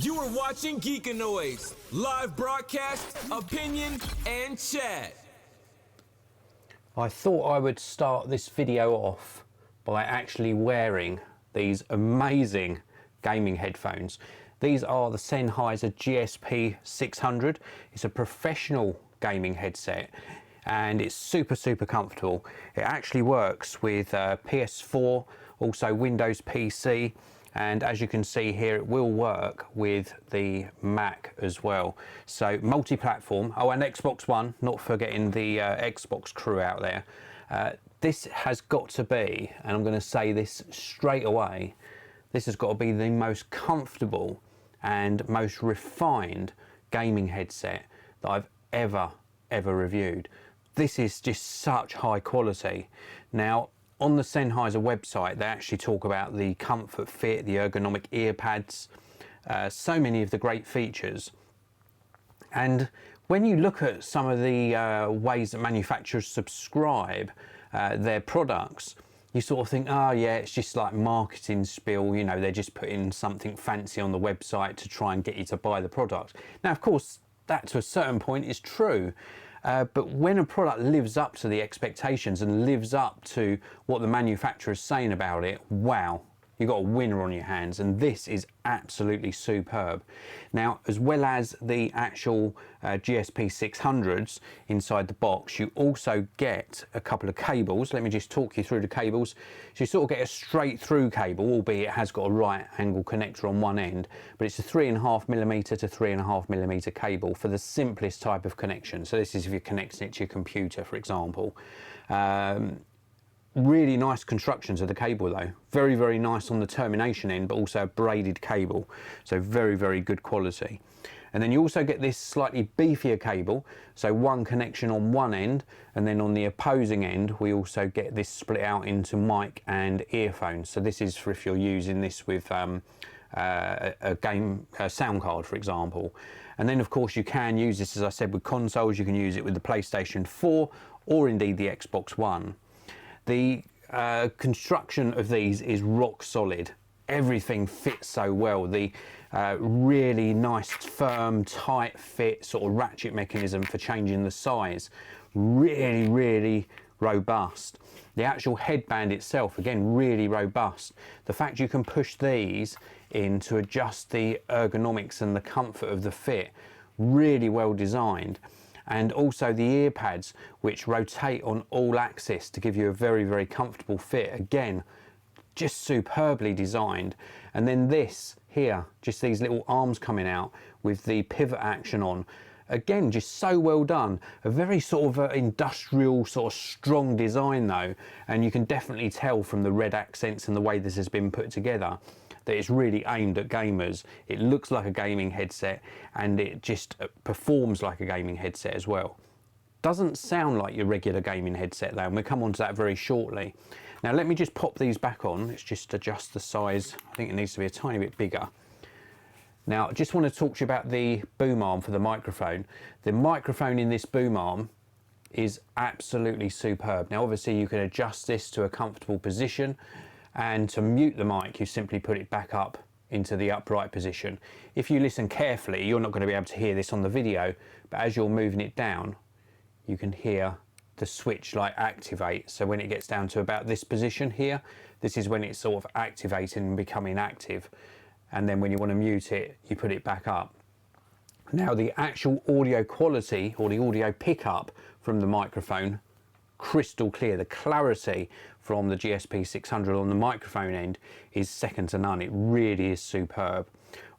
You are watching Geekanoids, live broadcast, opinion, and chat. I thought I would start this video off by actually wearing these amazing gaming headphones. These are the Sennheiser GSP 600. It's a professional gaming headset and it's super comfortable. It actually works with PS4, also Windows PC, and as you can see here, it will work with the Mac as well. So multi-platform. Oh, and Xbox One, not forgetting the Xbox crew out there. This has got to be, and I'm going to say this straight away, this has got to be the most comfortable and most refined gaming headset that I've ever reviewed. This is just such high quality. Now, on the Sennheiser website, they actually talk about the comfort fit, the ergonomic ear pads, so many of the great features. And when you look at some of the ways that manufacturers subscribe their products, you sort of think, oh yeah, it's just like marketing spiel, you know, they're just putting something fancy on the website to try and get you to buy the product. Now, of course, that to a certain point is true. But when a product lives up to the expectations and lives up to what the manufacturer is saying about it, wow, you've got a winner on your hands, and this is absolutely superb. Now, as well as the actual GSP 600s inside the box, you also get a couple of cables. Let me just talk you through the cables. So you sort of get a straight through cable, albeit it has got a right angle connector on one end, but it's a 3.5mm to 3.5mm cable for the simplest type of connection. So this is if you're connecting it to your computer, for example. Really nice constructions of the cable though. Very nice on the termination end, but also a braided cable. So very good quality. And then you also get this slightly beefier cable. So one connection on one end, and then on the opposing end, we also get this split out into mic and earphones. So this is for if you're using this with a sound card, for example. And then of course you can use this, as I said, with consoles. You can use it with the PlayStation 4 or indeed the Xbox One. The construction of these is rock solid. Everything fits so well. The really nice, firm, tight fit sort of ratchet mechanism for changing the size. Really robust. The actual headband itself, again, really robust. The fact you can push these in to adjust the ergonomics and the comfort of the fit, really well designed. And also the ear pads, which rotate on all axis to give you a very comfortable fit. Again, just superbly designed. And then this here, just these little arms coming out with the pivot action on. Again, just so well done. A very sort of industrial, sort of strong design though. And you can definitely tell from the red accents and the way this has been put together that it's really aimed at gamers. It looks like a gaming headset and it just performs like a gaming headset as well. Doesn't sound like your regular gaming headset though, and we'll come on to that very shortly. Now let me just pop these back on. Let's just adjust the size. I think it needs to be a tiny bit bigger. Now I just want to talk to you about the boom arm for the microphone. The microphone in this boom arm is absolutely superb. Now obviously you can adjust this to a comfortable position, and to mute the mic you simply put it back up into the upright position. If you listen carefully, you're not going to be able to hear this on the video, but as you're moving it down you can hear the switch like activate. So when it gets down to about this position here, this is when it's sort of activating and becoming active, and then when you want to mute it you put it back up. Now the actual audio quality, or the audio pickup from the microphone, crystal clear. The clarity from the GSP 600 on the microphone end is second to none. It really is superb.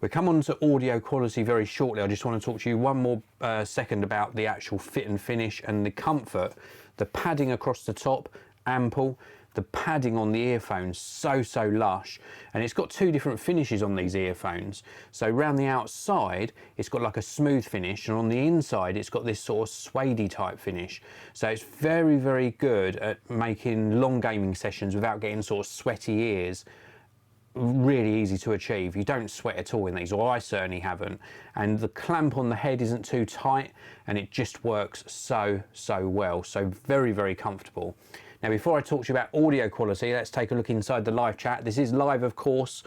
We'll come on to audio quality very shortly. I just want to talk to you one more second about the actual fit and finish and the comfort. The padding across the top, ample. The padding on the earphones, so lush. And it's got two different finishes on these earphones. So around the outside, it's got like a smooth finish, and on the inside, it's got this sort of suede type finish. So it's very good at making long gaming sessions without getting sort of sweaty ears. Really easy to achieve. You don't sweat at all in these, or I certainly haven't. And the clamp on the head isn't too tight, and it just works so well. So very comfortable. Now before I talk to you about audio quality, let's take a look inside the live chat. This is live, of course.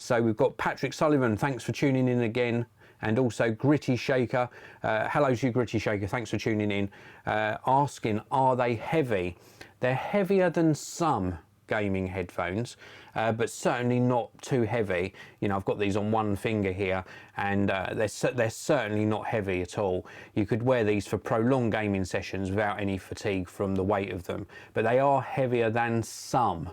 So we've got Patrick Sullivan, thanks for tuning in again. And also Gritty Shaker, hello to you Gritty Shaker, thanks for tuning in, asking, are they heavy? They're heavier than some gaming headphones, but certainly not too heavy. You know, I've got these on one finger here, and they're certainly not heavy at all. You could wear these for prolonged gaming sessions without any fatigue from the weight of them, but they are heavier than some,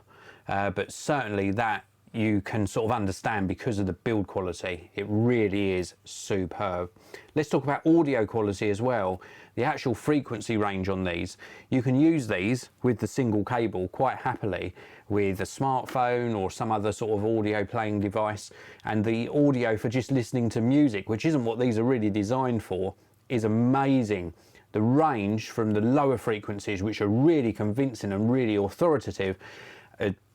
but certainly that you can sort of understand because of the build quality. It really is superb. Let's talk about audio quality as well. The actual frequency range on these, you can use these with the single cable quite happily with a smartphone or some other sort of audio playing device, and the audio for just listening to music, which isn't what these are really designed for, is amazing. The range from the lower frequencies, which are really convincing and really authoritative,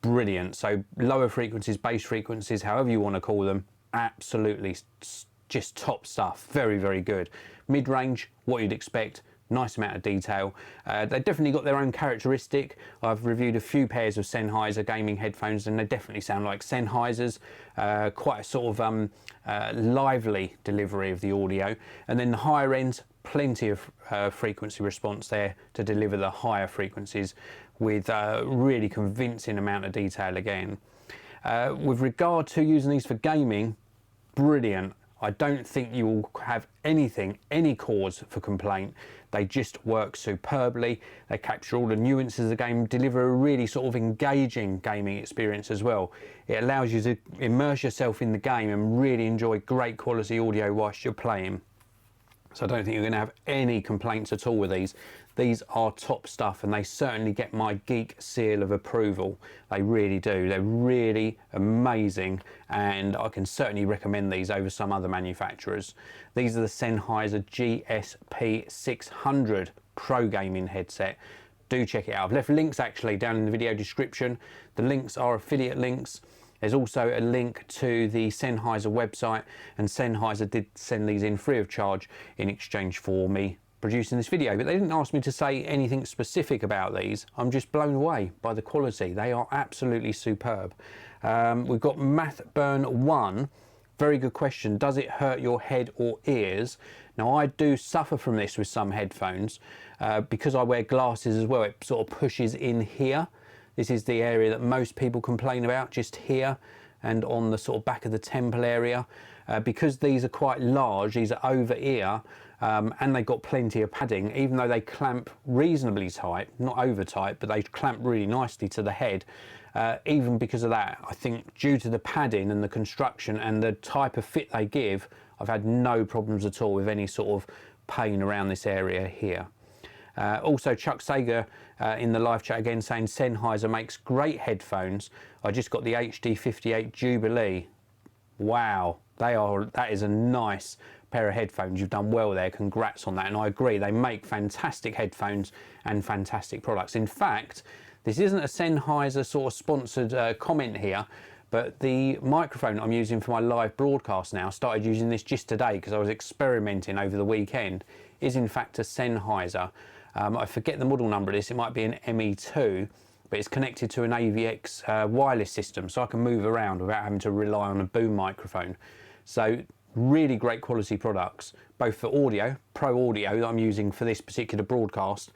brilliant. So lower frequencies, bass frequencies, however you want to call them, absolutely just top stuff. Very, very good. Mid-range, what you'd expect, nice amount of detail. They've definitely got their own characteristic. I've reviewed a few pairs of Sennheiser gaming headphones, and they definitely sound like Sennheisers. Quite a sort of lively delivery of the audio. And then the higher ends, plenty of frequency response there to deliver the higher frequencies with a really convincing amount of detail again. With regard to using these for gaming, brilliant. I don't think you will have any cause for complaint. They just work superbly. They capture all the nuances of the game, deliver a really sort of engaging gaming experience as well. It allows you to immerse yourself in the game and really enjoy great quality audio whilst you're playing. So I don't think you're going to have any complaints at all with these. These are top stuff, and they certainly get my geek seal of approval. They really do. They're really amazing, and I can certainly recommend these over some other manufacturers. These are the Sennheiser GSP 600 Pro Gaming headset. Do check it out. I've left links actually down in the video description. The links are affiliate links. There's also a link to the Sennheiser website, and Sennheiser did send these in free of charge in exchange for me producing this video, but they didn't ask me to say anything specific about these. I'm just blown away by the quality. They are absolutely superb. We've got Mathburn1, very good question. Does it hurt your head or ears? Now I do suffer from this with some headphones because I wear glasses as well. It sort of pushes in here. This is the area that most people complain about, just here and on the sort of back of the temple area. Because these are quite large, these are over ear, and they've got plenty of padding, even though they clamp reasonably tight, not over tight, but they clamp really nicely to the head. Even because of that, I think due to the padding and the construction and the type of fit they give, I've had no problems at all with any sort of pain around this area here. Also Chuck Sager in the live chat again saying Sennheiser makes great headphones. I just got the HD58 Jubilee. Wow, that is a nice pair of headphones. You've done well there, congrats on that. And I agree, they make fantastic headphones and fantastic products. In fact, this isn't a Sennheiser sort of sponsored comment here, but the microphone I'm using for my live broadcast now, started using this just today because I was experimenting over the weekend, is in fact a Sennheiser. I forget the model number of this, it might be an ME2, but it's connected to an AVX wireless system, so I can move around without having to rely on a boom microphone. So really great quality products, both for audio, pro audio that I'm using for this particular broadcast,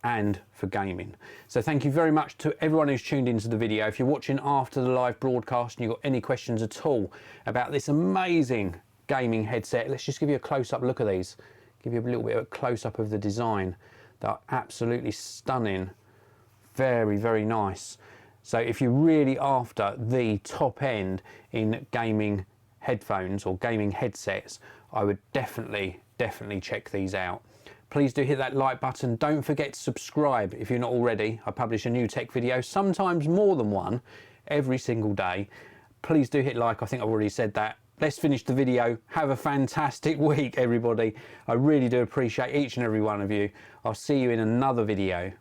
and for gaming. So thank you very much to everyone who's tuned into the video. If you're watching after the live broadcast and you've got any questions at all about this amazing gaming headset, let's just give you a close-up look at these. Give you a little bit of a close-up of the design. They're absolutely stunning. Very, very nice. So if you're really after the top end in gaming headphones or gaming headsets, I would definitely check these out. Please do hit that like button. Don't forget to subscribe if you're not already. I publish a new tech video, sometimes more than one, every single day. Please do hit like, I think I've already said that. Let's finish the video. Have a fantastic week, everybody. I really do appreciate each and every one of you. I'll see you in another video